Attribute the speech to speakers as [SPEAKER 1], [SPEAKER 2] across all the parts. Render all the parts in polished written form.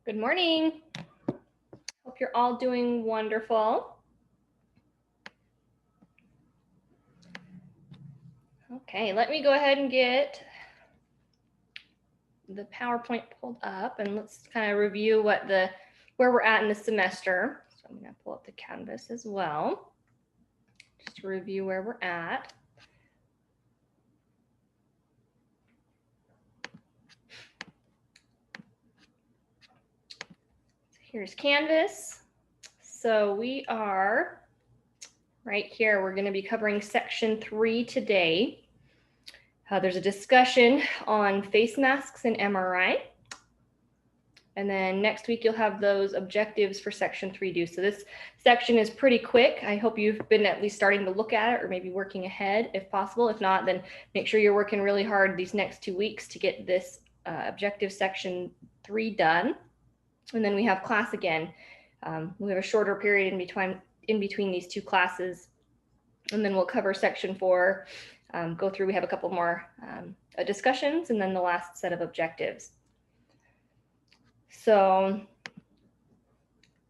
[SPEAKER 1] Good morning. Hope you're all doing wonderful. Okay, let me go ahead and get the PowerPoint pulled up and let's kind of review where we're at in the semester. So I'm going to pull up the Canvas as well, just to review where we're at. Here's Canvas. So we are right here. We're going to be covering section 3 today. There's a discussion on face masks and MRI. And then next week, you'll have those objectives for section 3 due. So this section is pretty quick. I hope you've been at least starting to look at it or maybe working ahead if possible. If not, then make sure you're working really hard these next 2 weeks to get this objective section 3 done. And then we have class again. We have a shorter period in between these 2 classes. And then we'll cover section 4, go through, we have a couple more discussions, and then the last set of objectives. So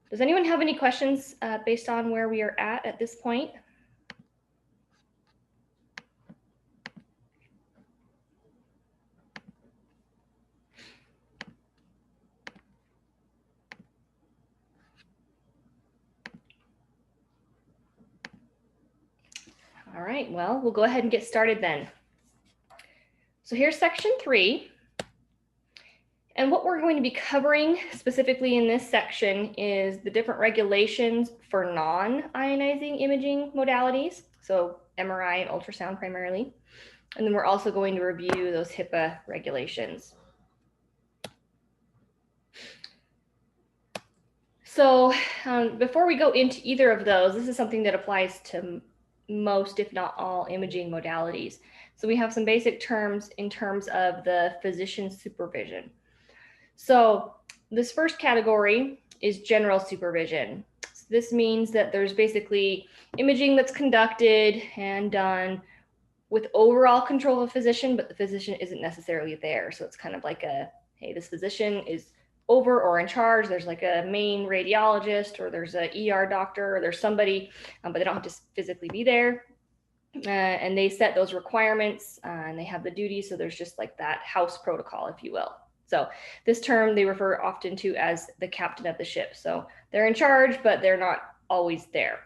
[SPEAKER 1] does anyone have any questions based on where we are at this point? All right, well, we'll go ahead and get started then. So here's section 3. And what we're going to be covering specifically in this section is the different regulations for non-ionizing imaging modalities, so MRI and ultrasound primarily. And then we're also going to review those HIPAA regulations. So before we go into either of those, this is something that applies to most, if not all, imaging modalities. So we have some basic terms in terms of the physician supervision. So this first category is general supervision. So this means that there's basically imaging that's conducted and done with overall control of a physician, but the physician isn't necessarily there. So it's kind of like hey, this physician is over or in charge. There's like a main radiologist, or there's a ER doctor, or there's somebody, but they don't have to physically be there. And they set those requirements and they have the duties. So there's just like that house protocol, if you will. So this term they refer often to as the captain of the ship. So they're in charge, but they're not always there.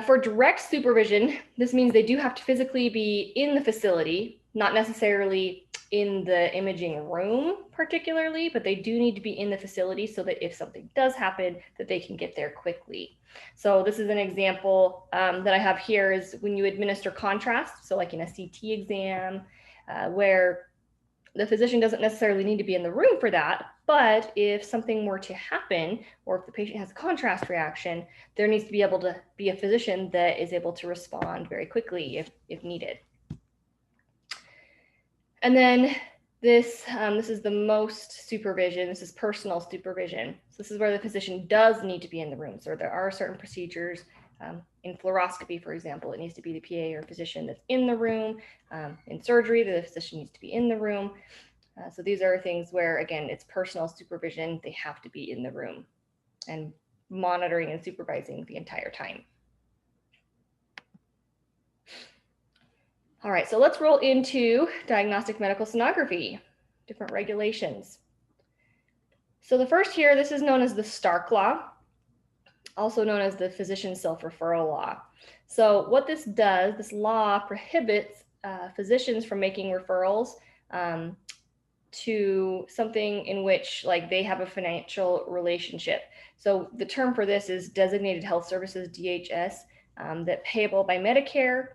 [SPEAKER 1] For direct supervision, this means they do have to physically be in the facility, not necessarily in the imaging room particularly, but they do need to be in the facility so that if something does happen, that they can get there quickly. So this is an example that I have here is when you administer contrast, so like in a CT exam, where the physician doesn't necessarily need to be in the room for that, but if something were to happen, or if the patient has a contrast reaction, there needs to be able to be a physician that is able to respond very quickly if needed. And then this is the most supervision. This is personal supervision. So this is where the physician does need to be in the room. So there are certain procedures in fluoroscopy, for example, it needs to be the PA or physician that's in the room. In surgery, the physician needs to be in the room. So these are things where, again, it's personal supervision. They have to be in the room and monitoring and supervising the entire time. All right, so let's roll into diagnostic medical sonography, different regulations. So the first here, this is known as the Stark Law, also known as the Physician Self-Referral Law. So what this does, this law prohibits physicians from making referrals to something in which like they have a financial relationship. So the term for this is Designated Health Services, DHS, that payable by Medicare.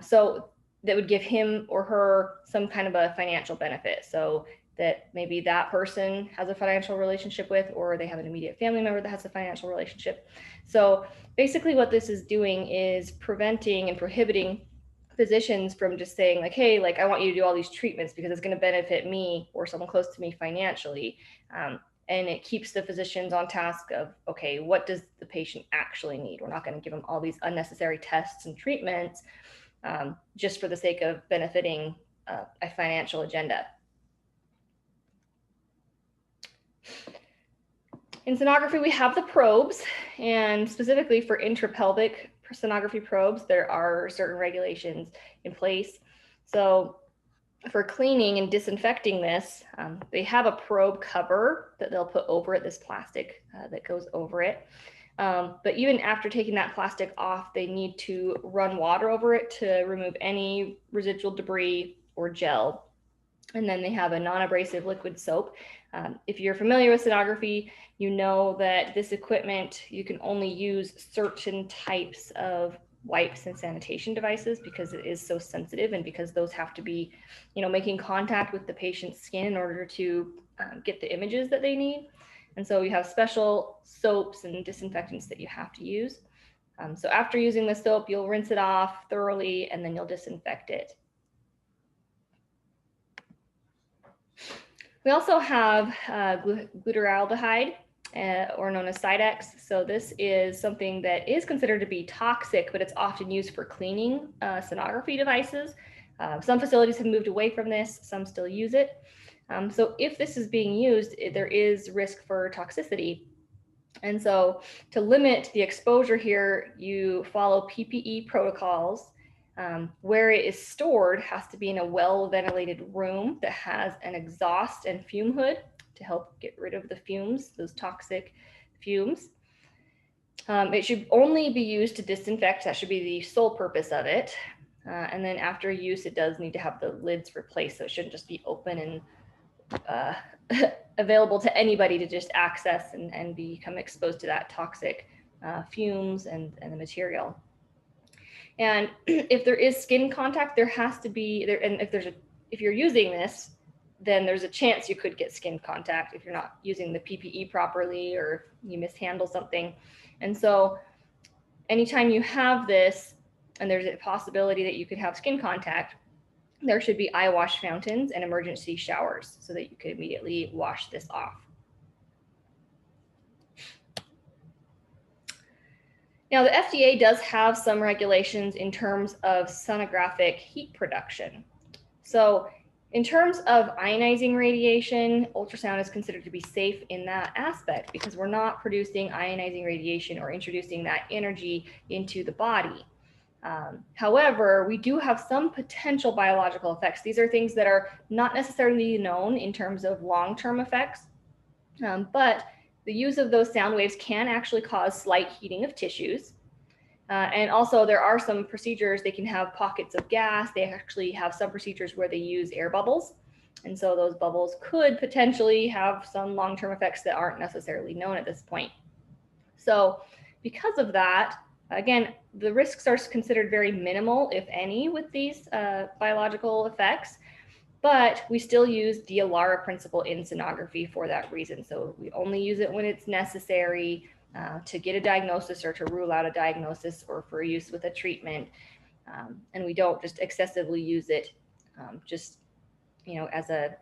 [SPEAKER 1] So that would give him or her some kind of a financial benefit. So that maybe that person has a financial relationship with, or they have an immediate family member that has a financial relationship. So basically what this is doing is preventing and prohibiting physicians from just saying like, hey, like I want you to do all these treatments because it's going to benefit me or someone close to me financially. And it keeps the physicians on task of, okay, what does the patient actually need? We're not going to give them all these unnecessary tests and treatments just for the sake of benefiting a financial agenda. In sonography, we have the probes, and specifically for intrapelvic sonography probes, there are certain regulations in place. So for cleaning and disinfecting this, they have a probe cover that they'll put over it, this plastic that goes over it. But even after taking that plastic off, they need to run water over it to remove any residual debris or gel. And then they have a non-abrasive liquid soap. If you're familiar with sonography, you know that this equipment, you can only use certain types of wipes and sanitation devices because it is so sensitive, and because those have to be, making contact with the patient's skin in order to get the images that they need. And so you have special soaps and disinfectants that you have to use. So after using the soap, you'll rinse it off thoroughly, and then you'll disinfect it. We also have glutaraldehyde, or known as Sidex. So this is something that is considered to be toxic, but it's often used for cleaning sonography devices. Some facilities have moved away from this, some still use it. So if this is being used, there is risk for toxicity. And so to limit the exposure here, you follow PPE protocols. Where it is stored has to be in a well-ventilated room that has an exhaust and fume hood to help get rid of the fumes, those toxic fumes. It should only be used to disinfect. That should be the sole purpose of it. And then after use, it does need to have the lids replaced. So it shouldn't just be open and available to anybody to just access and become exposed to that toxic fumes and the material. And if there is skin contact, there has to be there. And if you're using this, then there's a chance you could get skin contact if you're not using the PPE properly or you mishandle something. And so anytime you have this and there's a possibility that you could have skin contact, there should be eye wash fountains and emergency showers so that you could immediately wash this off. Now, the FDA does have some regulations in terms of sonographic heat production. So in terms of ionizing radiation, ultrasound is considered to be safe in that aspect because we're not producing ionizing radiation or introducing that energy into the body. However, we do have some potential biological effects. These are things that are not necessarily known in terms of long-term effects, but the use of those sound waves can actually cause slight heating of tissues. And also there are some procedures, they can have pockets of gas. They actually have some procedures where they use air bubbles. And so those bubbles could potentially have some long-term effects that aren't necessarily known at this point. So because of that, again, the risks are considered very minimal, if any, with these biological effects. But we still use the ALARA principle in sonography for that reason. So we only use it when it's necessary to get a diagnosis or to rule out a diagnosis or for use with a treatment. And we don't just excessively use it just, as a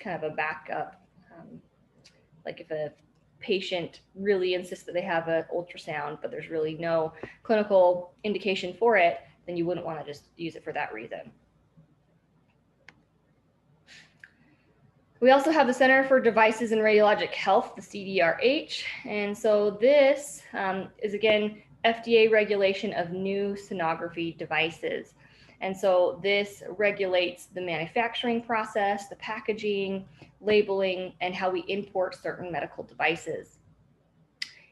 [SPEAKER 1] kind of a backup. Like if a patient really insists that they have an ultrasound, but there's really no clinical indication for it, then you wouldn't want to just use it for that reason. We also have the Center for Devices and Radiologic Health, the CDRH. And so this is, again, FDA regulation of new sonography devices. And so this regulates the manufacturing process, the packaging, labeling, and how we import certain medical devices.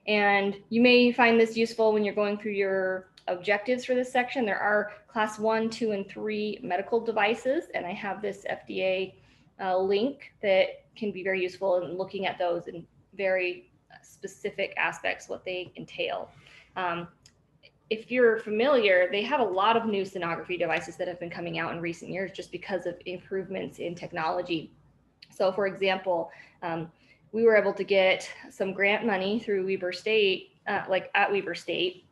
[SPEAKER 1] And you may find this useful when you're going through your objectives for this section. There are class 1, 2, and 3 medical devices, and I have this FDA link that can be very useful in looking at those in very specific aspects, what they entail. If you're familiar, they have a lot of new sonography devices that have been coming out in recent years just because of improvements in technology. So for example, we were able to get some grant money through Weber State, like at Weber State.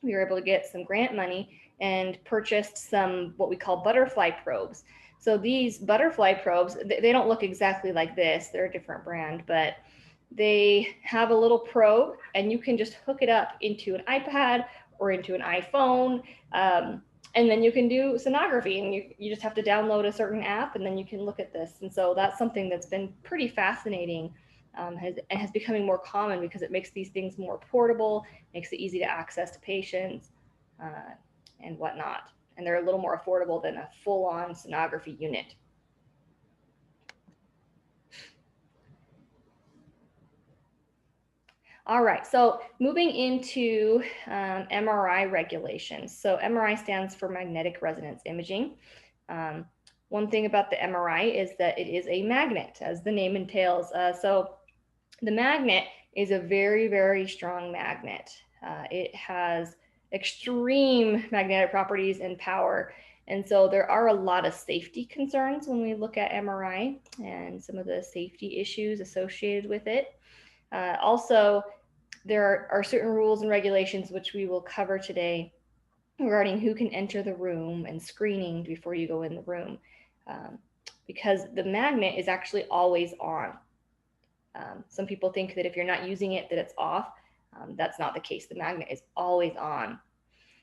[SPEAKER 1] We were able to get some grant money and purchased some what we call butterfly probes. So these butterfly probes, they don't look exactly like this. They're a different brand, but they have a little probe and you can just hook it up into an iPad or into an iPhone. And then you can do sonography, and you just have to download a certain app, and then you can look at this. And so that's something that's been pretty fascinating, has becoming more common because it makes these things more portable, makes it easy to access to patients and whatnot. And they're a little more affordable than a full-on sonography unit. All right, so moving into MRI regulations. So MRI stands for magnetic resonance imaging. One thing about the MRI is that it is a magnet, as the name entails. So the magnet is a very, very strong magnet. It has extreme magnetic properties and power. And so there are a lot of safety concerns when we look at MRI and some of the safety issues associated with it. Also, there are certain rules and regulations which we will cover today regarding who can enter the room and screening before you go in the room, because the magnet is actually always on. Some people think that if you're not using it, that it's off. That's not the case. The magnet is always on.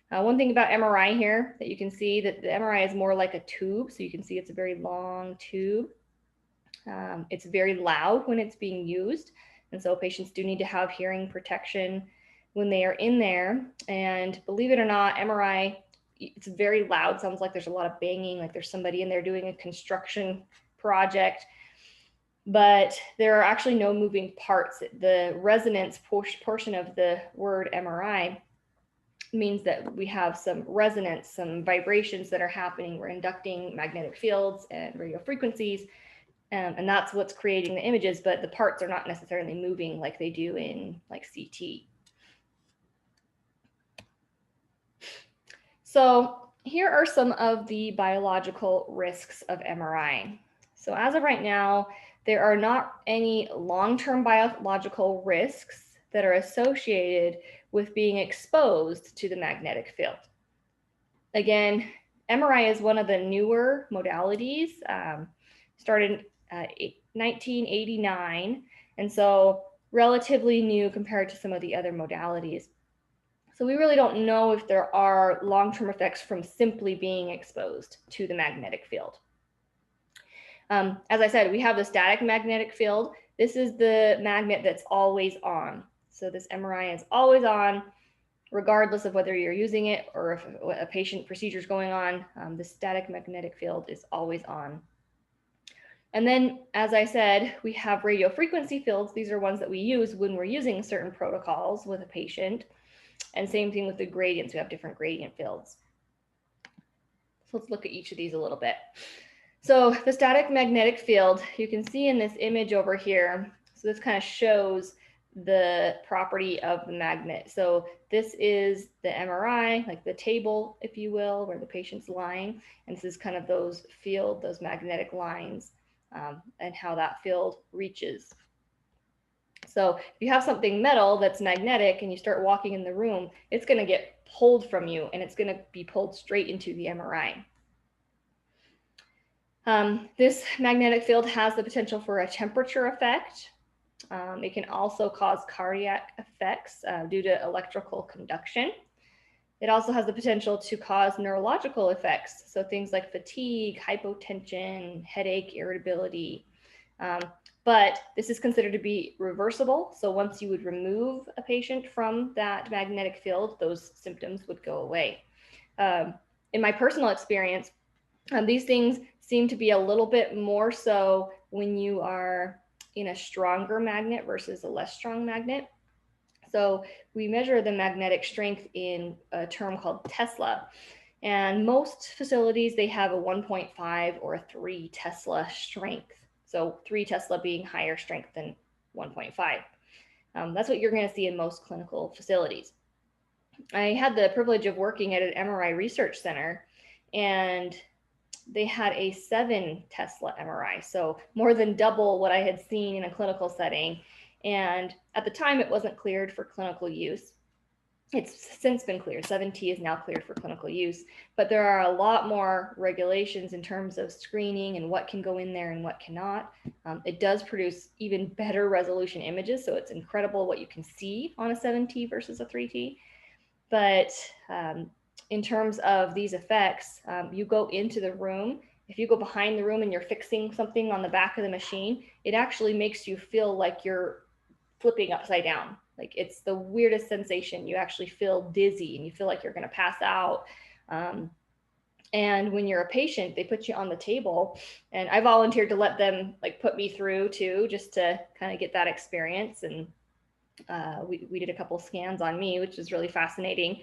[SPEAKER 1] One thing about MRI here that you can see that the MRI is more like a tube. So you can see it's a very long tube. It's very loud when it's being used. And so patients do need to have hearing protection when they are in there. And believe it or not, MRI, it's very loud. Sounds like there's a lot of banging, like there's somebody in there doing a construction project. But there are actually no moving parts. The resonance portion of the word MRI means that we have some resonance, some vibrations that are happening. We're inducting magnetic fields and radio frequencies. And that's what's creating the images, but the parts are not necessarily moving like they do in like CT. So here are some of the biological risks of MRI. So as of right now, there are not any long-term biological risks that are associated with being exposed to the magnetic field. Again, MRI is one of the newer modalities, started 1989, and so relatively new compared to some of the other modalities. So we really don't know if there are long-term effects from simply being exposed to the magnetic field. As I said, we have the static magnetic field. This is the magnet that's always on. So this MRI is always on, regardless of whether you're using it or if a patient procedure is going on. The static magnetic field is always on. And then, as I said, we have radio frequency fields. These are ones that we use when we're using certain protocols with a patient. And same thing with the gradients. We have different gradient fields. So let's look at each of these a little bit. So the static magnetic field, you can see in this image over here. So this kind of shows the property of the magnet. So this is the MRI, like the table, if you will, where the patient's lying. And this is kind of those magnetic lines. And how that field reaches. So if you have something metal that's magnetic and you start walking in the room, it's going to get pulled from you and it's going to be pulled straight into the MRI. This magnetic field has the potential for a temperature effect. It can also cause cardiac effects due to electrical conduction. It also has the potential to cause neurological effects, so things like fatigue, hypotension, headache, irritability. But this is considered to be reversible. So once you would remove a patient from that magnetic field, those symptoms would go away. In my personal experience, these things seem to be a little bit more so when you are in a stronger magnet versus a less strong magnet. So we measure the magnetic strength in a term called Tesla. And most facilities, they have a 1.5 or a 3 Tesla strength. So 3 Tesla being higher strength than 1.5. That's what you're going to see in most clinical facilities. I had the privilege of working at an MRI research center, and they had a 7 Tesla MRI. So more than double what I had seen in a clinical setting. And at the time, it wasn't cleared for clinical use. It's since been cleared. 7T is now cleared for clinical use, but there are a lot more regulations in terms of screening and what can go in there and what cannot. It does produce even better resolution images, so it's incredible what you can see on a 7T versus a 3T. But in terms of these effects, you go into the room. If you go behind the room and you're fixing something on the back of the machine, it actually makes you feel like you're flipping upside down. Like it's the weirdest sensation. You actually feel dizzy and you feel like you're going to pass out. And when you're a patient, they put you on the table, and I volunteered to let them like put me through too, just to kind of get that experience. And we did a couple scans on me, which is really fascinating.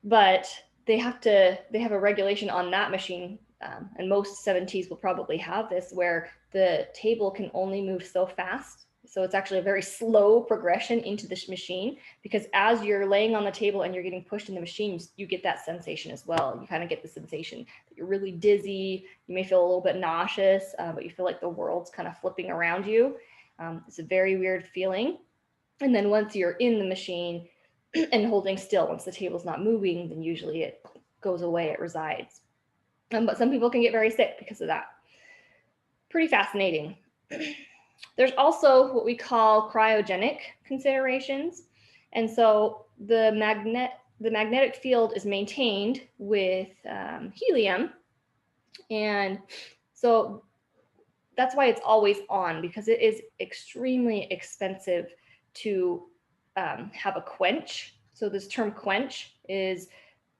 [SPEAKER 1] But they have a regulation on that machine, and most 7Ts will probably have this, where the table can only move so fast. So it's actually a very slow progression into this machine, because as you're laying on the table and you're getting pushed in the machine, you get that sensation as well. You kind of get the sensation that you're really dizzy. You may feel a little bit nauseous, but you feel like the world's kind of flipping around you. It's a very weird feeling. And then once you're in the machine and holding still, once the table's not moving, then usually it goes away, it resides. But some people can get very sick because of that. Pretty fascinating. There's also what we call cryogenic considerations. And so the magnetic field is maintained with helium. And so that's why it's always on, because it is extremely expensive to have a quench. So this term quench is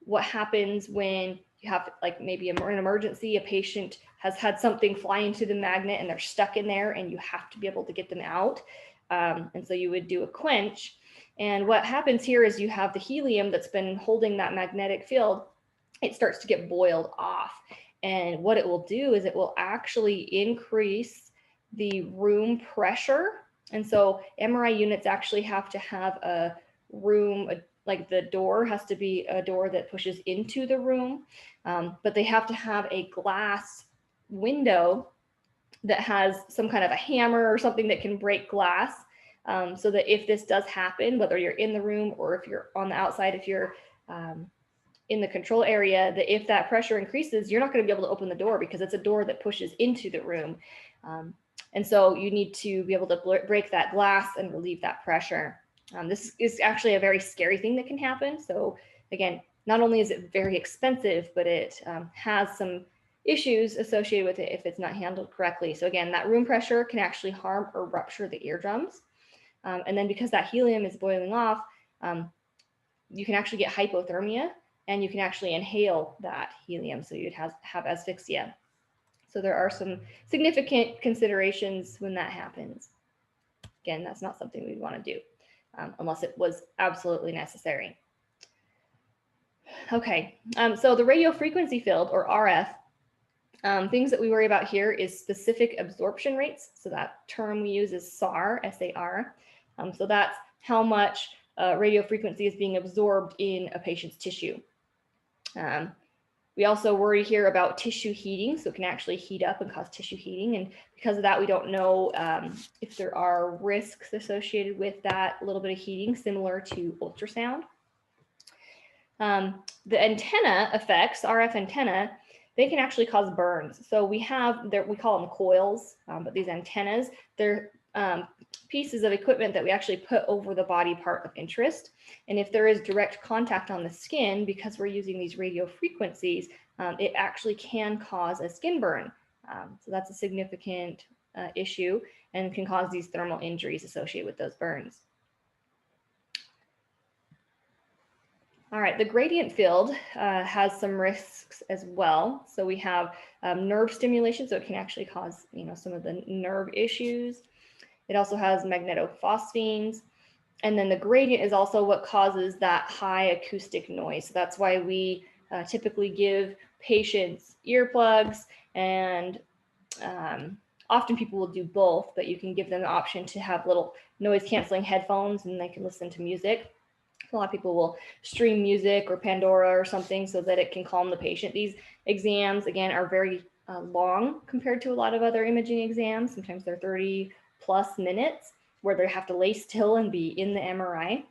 [SPEAKER 1] what happens when you have like maybe an emergency, a patient has had something fly into the magnet and they're stuck in there and you have to be able to get them out. And so you would do a quench. And what happens here is you have the helium that's been holding that magnetic field, it starts to get boiled off. And what it will do is it will actually increase the room pressure. And so MRI units actually have to have a room, like the door has to be a door that pushes into the room, but they have to have a glass window that has some kind of a hammer or something that can break glass, so that if this does happen, whether you're in the room or if you're on the outside, if you're in the control area, that if that pressure increases, you're not going to be able to open the door because it's a door that pushes into the room. And so you need to be able to break that glass and relieve that pressure. This is actually a very scary thing that can happen. So again, not only is it very expensive, but it has some issues associated with it if it's not handled correctly. So again, that room pressure can actually harm or rupture the eardrums. And then because that helium is boiling off, you can actually get hypothermia, and you can actually inhale that helium. So you'd have asphyxia. So there are some significant considerations when that happens. Again, that's not something we'd want to do unless it was absolutely necessary. Okay, so the radio frequency field, or RF, things that we worry about here is specific absorption rates. So that term we use is SAR, S-A-R. So that's how much radio frequency is being absorbed in a patient's tissue. We also worry here about tissue heating, so it can actually heat up and cause tissue heating. And because of that, we don't know if there are risks associated with that little bit of heating, similar to ultrasound. The antenna effects, RF antenna, they can actually cause burns. So we call them coils, but these antennas, they're pieces of equipment that we actually put over the body part of interest. And if there is direct contact on the skin, because we're using these radio frequencies, it actually can cause a skin burn. So that's a significant issue and can cause these thermal injuries associated with those burns. All right, the gradient field has some risks as well. So we have nerve stimulation, so it can actually cause, some of the nerve issues. It also has magnetophosphenes. And then the gradient is also what causes that high acoustic noise. So that's why we typically give patients earplugs, and often people will do both, but you can give them the option to have little noise canceling headphones and they can listen to music. A lot of people will stream music or Pandora or something so that it can calm the patient. These exams, again, are very long compared to a lot of other imaging exams. Sometimes they're 30+ minutes where they have to lay still and be in the MRI.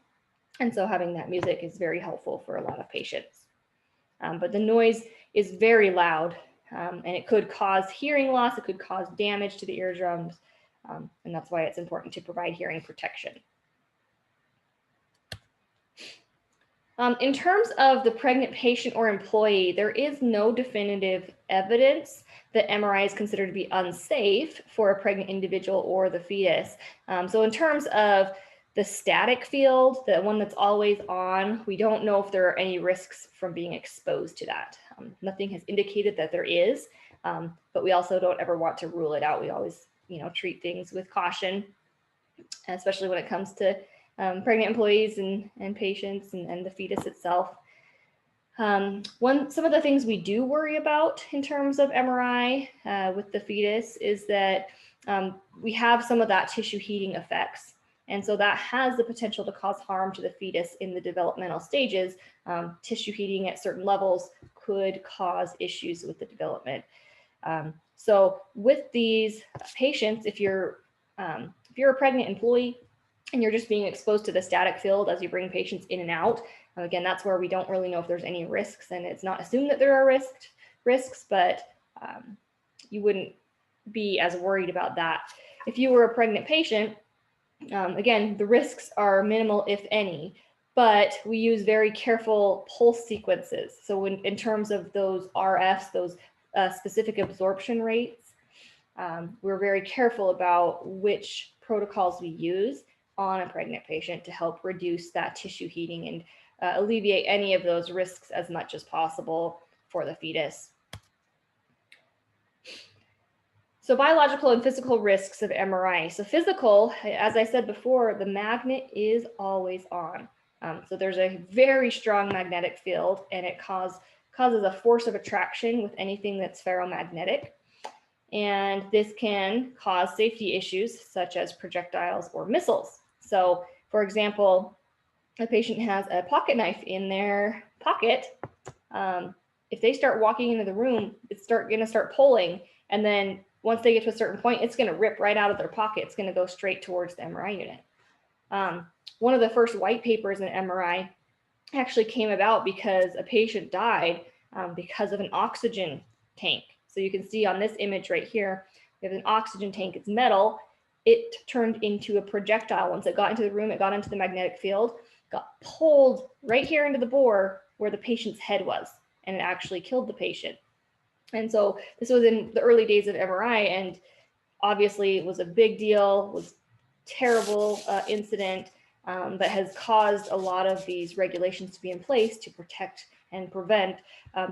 [SPEAKER 1] And so having that music is very helpful for a lot of patients. But the noise is very loud, and it could cause hearing loss. It could cause damage to the eardrums. And that's why it's important to provide hearing protection. In terms of the pregnant patient or employee, there is no definitive evidence that MRI is considered to be unsafe for a pregnant individual or the fetus. So in terms of the static field, the one that's always on, we don't know if there are any risks from being exposed to that. Nothing has indicated that there is, but we also don't ever want to rule it out. We always, treat things with caution, especially when it comes to pregnant employees and patients and the fetus itself. Some of the things we do worry about in terms of MRI with the fetus is that we have some of that tissue heating effects. And so that has the potential to cause harm to the fetus in the developmental stages. Tissue heating at certain levels could cause issues with the development. So with these patients, if you're a pregnant employee and you're just being exposed to the static field as you bring patients in and out, again, that's where we don't really know if there's any risks, and it's not assumed that there are risks, but you wouldn't be as worried about that. If you were a pregnant patient, again, the risks are minimal, if any, but we use very careful pulse sequences. So in terms of those RFs, those specific absorption rates, we're very careful about which protocols we use on a pregnant patient to help reduce that tissue heating and alleviate any of those risks as much as possible for the fetus. So biological and physical risks of MRI. So physical, as I said before, the magnet is always on. So there's a very strong magnetic field, and it causes a force of attraction with anything that's ferromagnetic. And this can cause safety issues such as projectiles or missiles. So for example, a patient has a pocket knife in their pocket. If they start walking into the room, it's going to start pulling. And then once they get to a certain point, it's going to rip right out of their pocket. It's going to go straight towards the MRI unit. One of the first white papers in MRI actually came about because a patient died because of an oxygen tank. So you can see on this image right here, we have an oxygen tank. It's metal. It turned into a projectile. Once it got into the room, it got into the magnetic field, got pulled right here into the bore where the patient's head was, and it actually killed the patient. And so this was in the early days of MRI, and obviously it was a big deal, was terrible incident that has caused a lot of these regulations to be in place to protect and prevent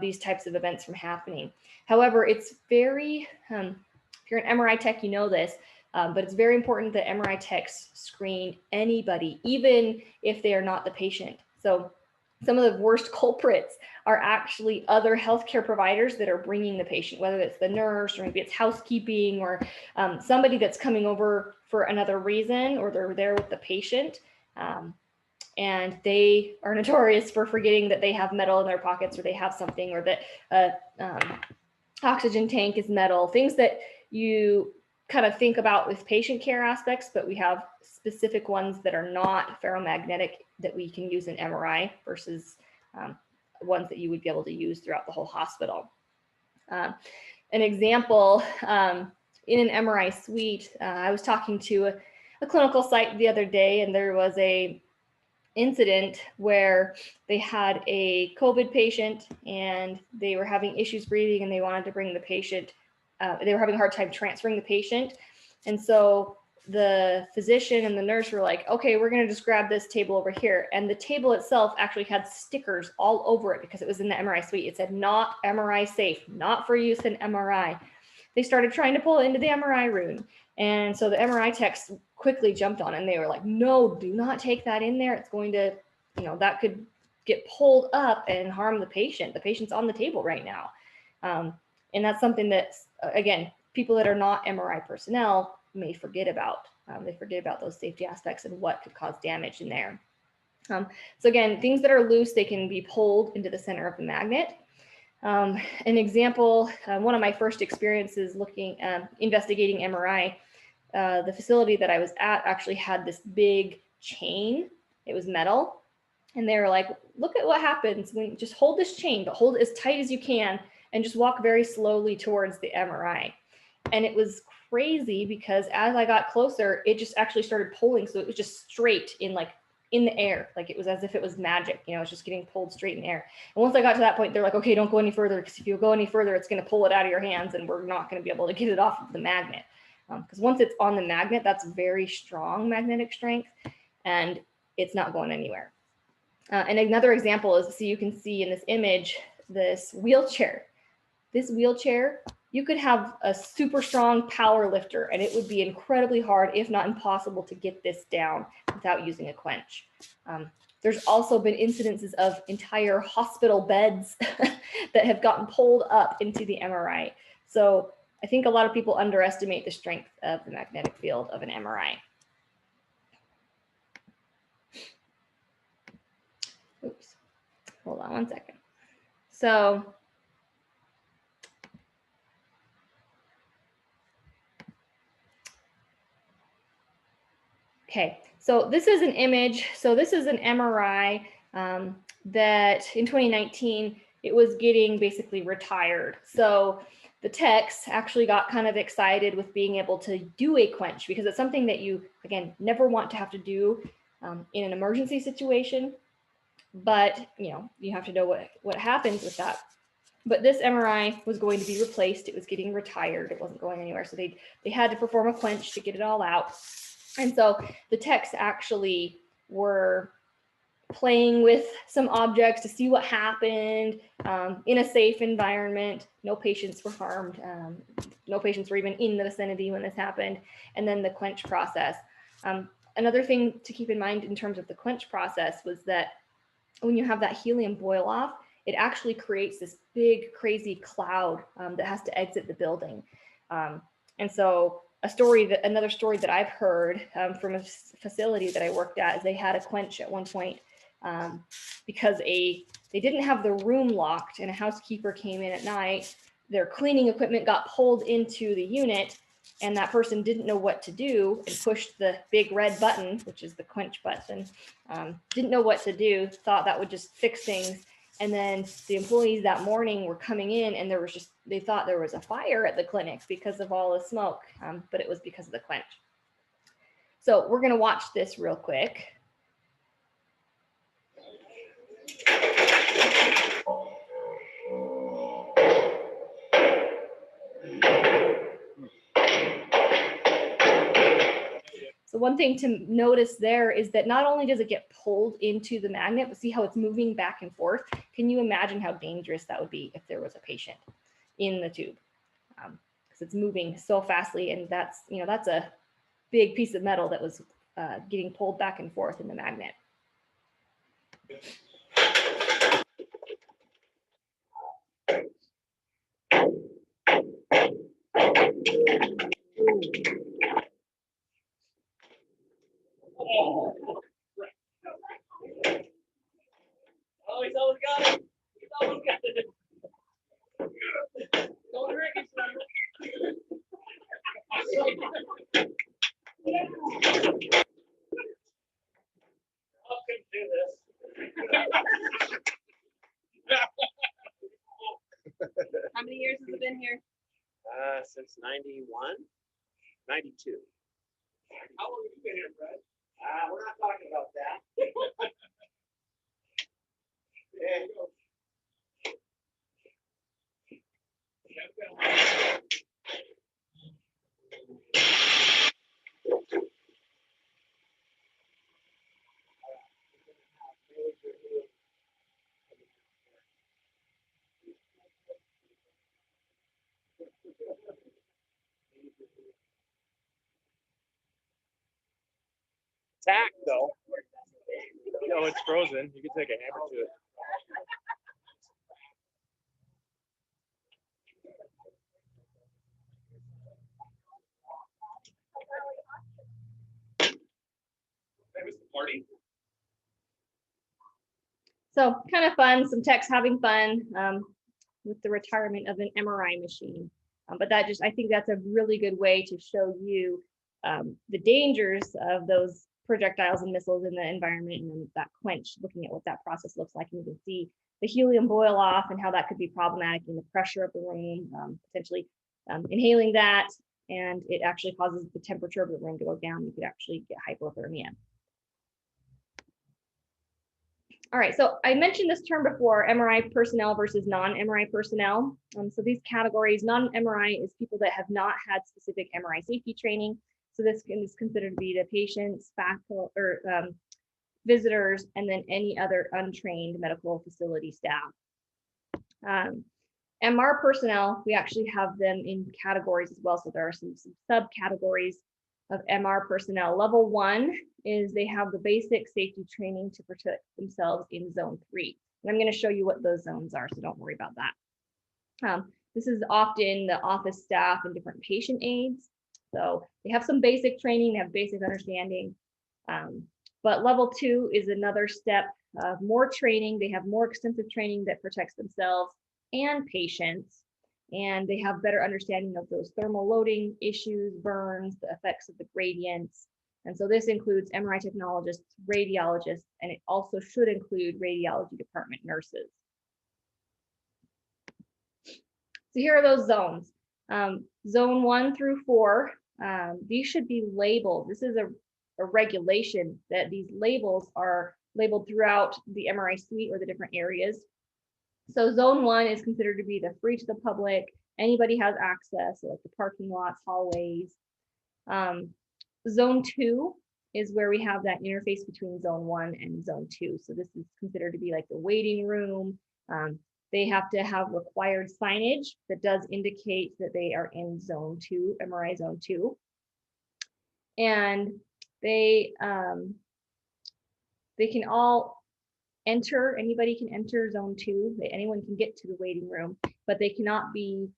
[SPEAKER 1] these types of events from happening. However, it's very, if you're an MRI tech, you know this, but it's very important that MRI techs screen anybody, even if they are not the patient. So some of the worst culprits are actually other healthcare providers that are bringing the patient, whether it's the nurse or maybe it's housekeeping or somebody that's coming over for another reason, or they're there with the patient. And they are notorious for forgetting that they have metal in their pockets, or they have something, or that oxygen tank is metal, things that you kind of think about with patient care aspects, but we have specific ones that are not ferromagnetic that we can use in MRI versus ones that you would be able to use throughout the whole hospital. An example, in an MRI suite, I was talking to a clinical site the other day, and there was a incident where they had a COVID patient and they were having issues breathing, and they wanted to bring the patient, they were having a hard time transferring the patient. And so the physician and the nurse were like, okay, we're going to just grab this table over here. And the table itself actually had stickers all over it because it was in the MRI suite. It said not MRI safe, not for use in MRI. They started trying to pull it into the MRI room. And so the MRI techs quickly jumped on it, and they were like, no, do not take that in there. It's going to, that could get pulled up and harm the patient. The patient's on the table right now. And that's something that, again, people that are not MRI personnel may forget about. They forget about those safety aspects and what could cause damage in there. So again, things that are loose, they can be pulled into the center of the magnet. An example, one of my first experiences investigating MRI, the facility that I was at actually had this big chain. It was metal. And they were like, look at what happens when you just hold this chain, but hold it as tight as you can and just walk very slowly towards the MRI. And it was crazy because as I got closer, it just actually started pulling. So it was just straight in in the air, like it was as if it was magic, you know, it's just getting pulled straight in the air. And once I got to that point, they're like, okay, don't go any further, because if you go any further, it's going to pull it out of your hands and we're not going to be able to get it off of the magnet. Because once it's on the magnet, that's very strong magnetic strength and it's not going anywhere. And another example is, so you can see in this image, this wheelchair. This wheelchair, you could have a super strong power lifter and it would be incredibly hard, if not impossible, to get this down without using a quench. There's also been incidences of entire hospital beds that have gotten pulled up into the MRI. So I think a lot of people underestimate the strength of the magnetic field of an MRI. Oops, hold on one second. So okay, so this is an image. So this is an MRI that in 2019, it was getting basically retired. So the techs actually got kind of excited with being able to do a quench, because it's something that you, again, never want to have to do in an emergency situation. But, you know, you have to know what happens with that. But this MRI was going to be replaced. It was getting retired. It wasn't going anywhere. So they had to perform a quench to get it all out. And so the techs actually were playing with some objects to see what happened in a safe environment. No patients were harmed. No patients were even in the vicinity when this happened. And then the quench process. Another thing to keep in mind in terms of the quench process was that when you have that helium boil off, it actually creates this big, crazy cloud that has to exit the building. And so another story that I've heard from a facility that I worked at is they had a quench at one point because they didn't have the room locked and a housekeeper came in at night. Their cleaning equipment got pulled into the unit and that person didn't know what to do and pushed the big red button, which is the quench button, didn't know what to do, thought that would just fix things. And then the employees that morning were coming in and they thought there was a fire at the clinic because of all the smoke, but it was because of the quench. So we're gonna watch this real quick. So one thing to notice there is that not only does it get pulled into the magnet, but see how it's moving back and forth. Can you imagine how dangerous that would be if there was a patient in the tube? Because it's moving so fastly, and that's a big piece of metal that was getting pulled back and forth in the magnet. Oh, he's always got it. He's always got it. Don't drink it, son. I couldn't do this. How many years has it been here?
[SPEAKER 2] Since 91, 92.
[SPEAKER 3] How long have you been here, Brad?
[SPEAKER 2] We're not talking about that.
[SPEAKER 3] Yeah.
[SPEAKER 2] Tack though.
[SPEAKER 4] No, it's frozen. You can take a hammer to it.
[SPEAKER 3] Party.
[SPEAKER 1] So kind of fun, some techs having fun with the retirement of an MRI machine. But I think that's a really good way to show you the dangers of those projectiles and missiles in the environment, and then that quench, looking at what that process looks like. And you can see the helium boil off and how that could be problematic in the pressure of the room, potentially inhaling that, and it actually causes the temperature of the room to go down. You could actually get hypothermia. All right, so I mentioned this term before, MRI personnel versus non-MRI personnel. So these categories, non-MRI is people that have not had specific MRI safety training. So this is considered to be the patients, faculty, or visitors, and then any other untrained medical facility staff. MR personnel, we actually have them in categories as well. So there are some subcategories of MR personnel. Level 1 is they have the basic safety training to protect themselves in zone 3. And I'm going to show you what those zones are, so don't worry about that. This is often the office staff and different patient aides. So they have some basic training, they have basic understanding. But level 2 is another step of more training. They have more extensive training that protects themselves and patients, and they have better understanding of those thermal loading issues, burns, the effects of the gradients. And so this includes MRI technologists, radiologists, and it also should include radiology department nurses. So here are those zones. Zone 1 through 4, these should be labeled. This is a regulation that these labels are labeled throughout the MRI suite or the different areas. So zone 1 is considered to be the free to the public. Anybody has access, so like the parking lots, hallways. Zone 2 is where we have that interface between zone 1 and zone 2. So this is considered to be like the waiting room. They have to have required signage that does indicate that they are in zone 2, MRI zone 2. And they can all enter, anybody can enter zone 2, anyone can get to the waiting room, but they cannot be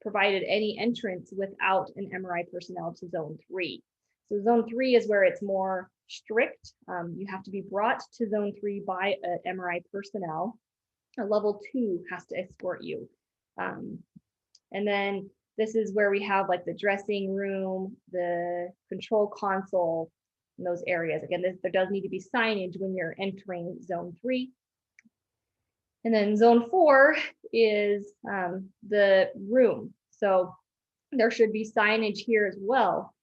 [SPEAKER 1] provided any entrance without an MRI personnel to zone 3. So zone 3 is where it's more strict. You have to be brought to zone 3 by an MRI personnel. A level 2 has to escort you. And then this is where we have like the dressing room, the control console, in those areas. Again, there does need to be signage when you're entering zone 3. And then zone 4 is the room. So there should be signage here as well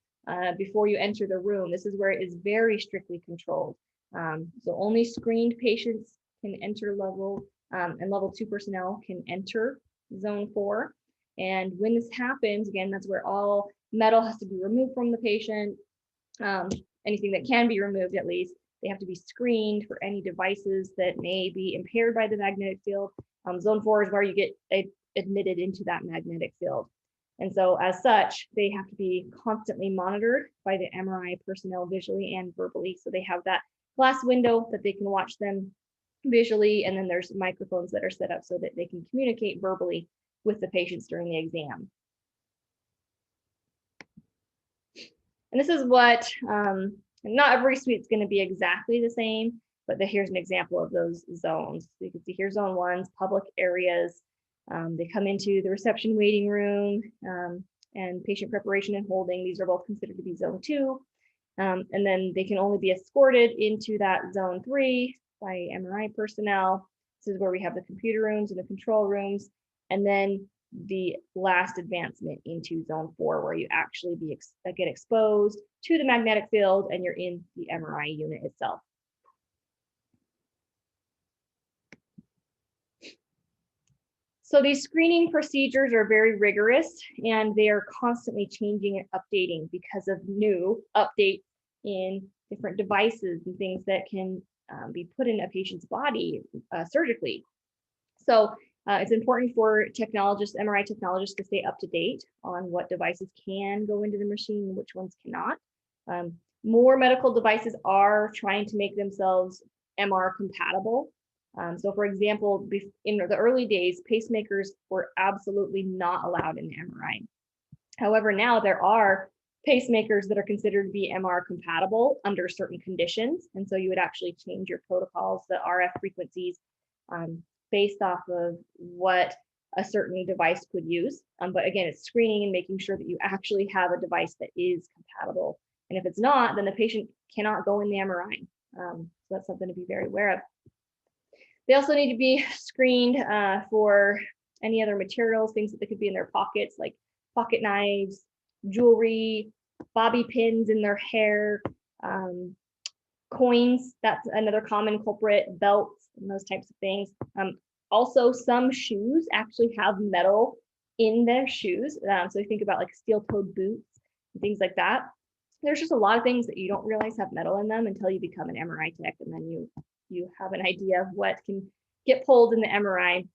[SPEAKER 1] before you enter the room. This is where it is very strictly controlled. So only screened patients can enter level, and level 2 personnel can enter zone 4. And when this happens, again, that's where all metal has to be removed from the patient. Anything that can be removed, at least, they have to be screened for any devices that may be impaired by the magnetic field. Zone 4 is where you get admitted into that magnetic field. And so as such, they have to be constantly monitored by the MRI personnel visually and verbally. So they have that glass window that they can watch them visually, and then there's microphones that are set up so that they can communicate verbally with the patients during the exam. And this is what, not every suite is going to be exactly the same, but here's an example of those zones. So you can see here zone 1's public areas. They come into the reception waiting room and patient preparation and holding. These are both considered to be zone 2. And then they can only be escorted into that zone 3 by MRI personnel. This is where we have the computer rooms and the control rooms. And then the last advancement into zone 4, where you actually get exposed to the magnetic field and you're in the MRI unit itself. So these screening procedures are very rigorous, and they are constantly changing and updating because of new updates in different devices and things that can be put in a patient's body surgically. So it's important for technologists, MRI technologists, to stay up to date on what devices can go into the machine and which ones cannot. More medical devices are trying to make themselves MR compatible. So for example, in the early days, pacemakers were absolutely not allowed in the MRI. However, now there are pacemakers that are considered to be MR compatible under certain conditions. And so you would actually change your protocols, the RF frequencies, based off of what a certain device could use. But again, it's screening and making sure that you actually have a device that is compatible. And if it's not, then the patient cannot go in the MRI. So that's something to be very aware of. They also need to be screened for any other materials, things that could be in their pockets, like pocket knives, jewelry, bobby pins in their hair, Coins, that's another common culprit, belts, and those types of things. Also, some shoes actually have metal in their shoes. So you think about like steel-toed boots and things like that. There's just a lot of things that you don't realize have metal in them until you become an MRI tech, and then you have an idea of what can get pulled in the MRI.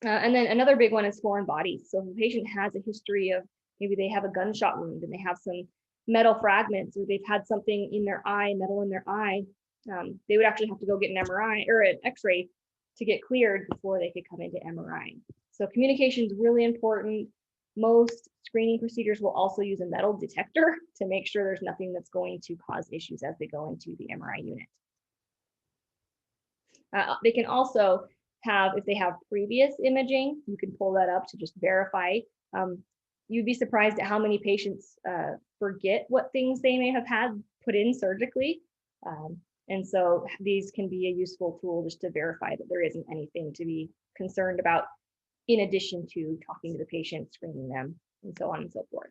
[SPEAKER 1] And then another big one is foreign bodies. So if a patient has a history of maybe they have a gunshot wound and they have some metal fragments, or they've had something in their eye, metal in their eye, they would actually have to go get an MRI or an X-ray to get cleared before they could come into MRI. So communication is really important. Most screening procedures will also use a metal detector to make sure there's nothing that's going to cause issues as they go into the MRI unit. They can also have, if they have previous imaging, you can pull that up to just verify. You'd be surprised at how many patients forget what things they may have had put in surgically. And so these can be a useful tool just to verify that there isn't anything to be concerned about, in addition to talking to the patient, screening them, and so on and so forth.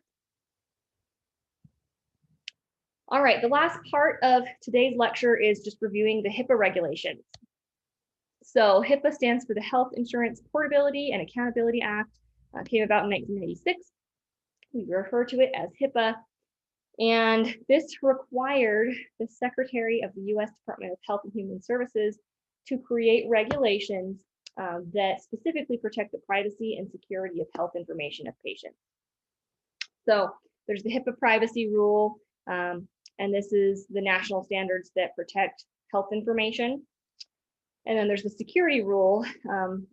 [SPEAKER 1] All right, the last part of today's lecture is just reviewing the HIPAA regulations. So HIPAA stands for the Health Insurance Portability and Accountability Act, came about in 1996. We refer to it as HIPAA. And this required the Secretary of the US Department of Health and Human Services to create regulations that specifically protect the privacy and security of health information of patients. So there's the HIPAA privacy rule, and this is the national standards that protect health information. And then there's the security rule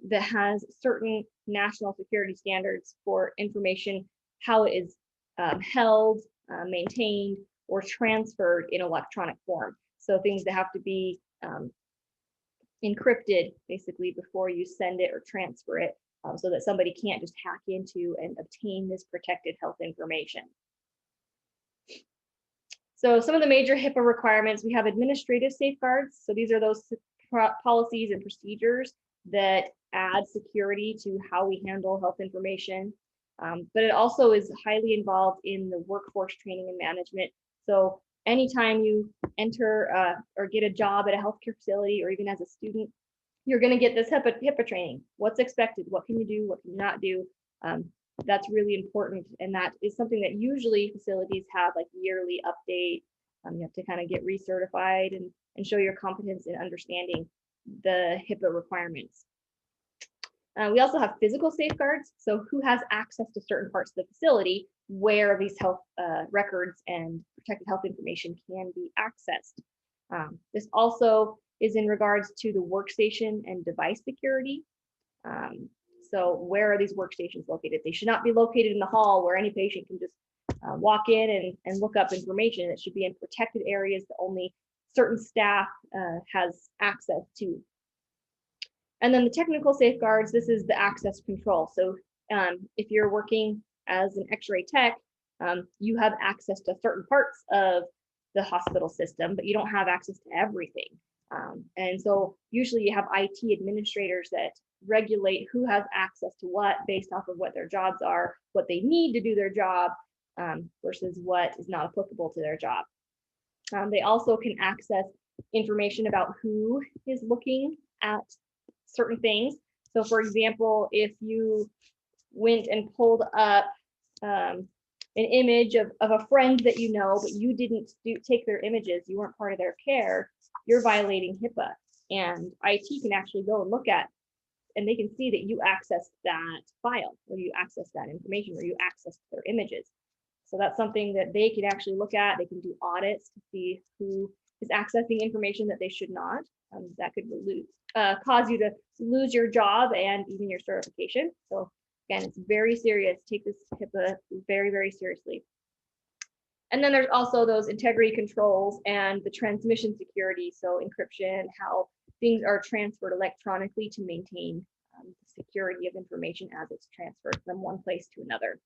[SPEAKER 1] that has certain national security standards for information, how it is held, maintained, or transferred in electronic form. So things that have to be encrypted basically before you send it or transfer it, so that somebody can't just hack into and obtain this protected health information. So some of the major HIPAA requirements, we have administrative safeguards. So these are those policies and procedures that add security to how we handle health information. But it also is highly involved in the workforce training and management. So anytime you enter or get a job at a healthcare facility, or even as a student, you're going to get this HIPAA training. What's expected? What can you do? What can you not do? That's really important. And that is something that usually facilities have like yearly update. You have to kind of get recertified and show your competence in understanding the HIPAA requirements. We also have physical safeguards. So who has access to certain parts of the facility where these health records and protected health information can be accessed. This also is in regards to the workstation and device security. So where are these workstations located? They should not be located in the hall where any patient can just walk in and look up information. It should be in protected areas that only certain staff has access to. And then the technical safeguards, this is the access control. So if you're working as an X-ray tech, you have access to certain parts of the hospital system, but you don't have access to everything. And so usually you have IT administrators that regulate who has access to what based off of what their jobs are, what they need to do their job, versus what is not applicable to their job. They also can access information about who is looking at certain things. So for example, if you went and pulled up an image of a friend that you know, but you didn't take their images, you weren't part of their care, you're violating HIPAA. And IT can actually go and look at, and they can see that you accessed that file, or you accessed that information, or you accessed their images. So that's something that they can actually look at. They can do audits to see who is accessing information that they should not. That could cause you to lose your job and even your certification. So again, it's very serious. Take this HIPAA very, very seriously. And then there's also those integrity controls and the transmission security. So encryption, how things are transferred electronically to maintain the security of information as it's transferred from one place to another.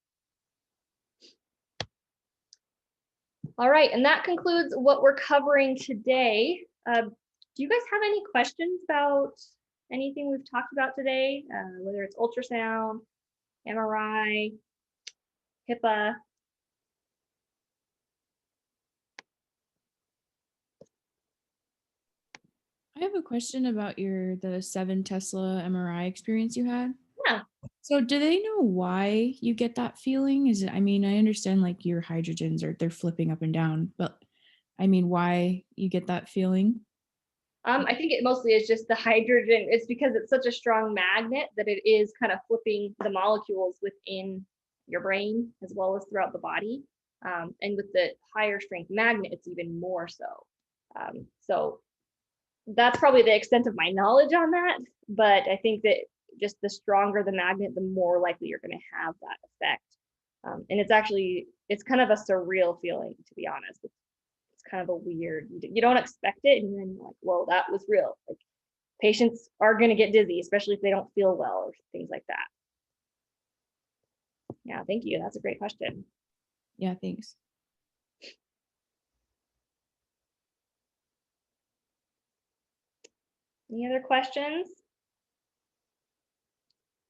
[SPEAKER 1] All right, and that concludes what we're covering today. Do you guys have any questions about anything we've talked about today, whether it's ultrasound, MRI, HIPAA?
[SPEAKER 5] I have a question about the 7 Tesla MRI experience you had.
[SPEAKER 1] Yeah.
[SPEAKER 5] So do they know why you get that feeling? Is it, I mean, I understand like your hydrogens are they're flipping up and down, but I mean why you get that feeling?
[SPEAKER 1] I think it mostly is just the hydrogen. It's because it's such a strong magnet that it is kind of flipping the molecules within your brain as well as throughout the body. And with the higher strength magnet, it's even more so. So that's probably the extent of my knowledge on that. But I think that just the stronger the magnet, the more likely you're going to have that effect. And it's kind of a surreal feeling, to be honest. It's kind of a weird, you don't expect it. And then you're like, whoa, that was real. Like patients are going to get dizzy, especially if they don't feel well or things like that. Yeah, thank you. That's a great question.
[SPEAKER 5] Yeah, thanks.
[SPEAKER 1] Any other questions?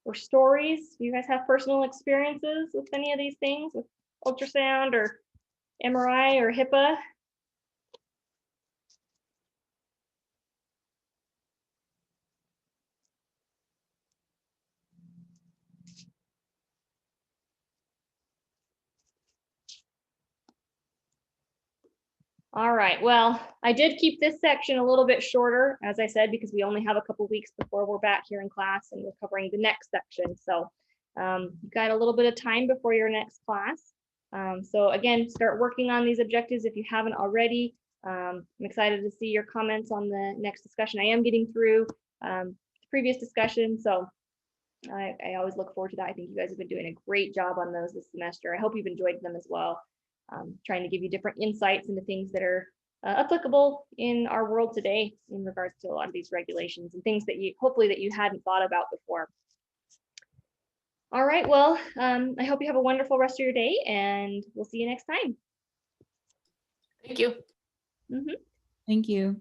[SPEAKER 1] Or stories? Do you guys have personal experiences with any of these things, with ultrasound or MRI or HIPAA? All right, well, I did keep this section a little bit shorter, as I said, because we only have a couple weeks before we're back here in class and we're covering the next section. So you've got a little bit of time before your next class. So again, start working on these objectives if you haven't already. I'm excited to see your comments on the next discussion. I am getting through the previous discussion, so I always look forward to that. I think you guys have been doing a great job on those this semester. I hope you've enjoyed them as well. Trying to give you different insights into things that are applicable in our world today in regards to a lot of these regulations and things that you hopefully that you hadn't thought about before. All right, well, I hope you have a wonderful rest of your day and we'll see you next time.
[SPEAKER 6] Thank you.
[SPEAKER 1] Mm-hmm.
[SPEAKER 5] Thank you.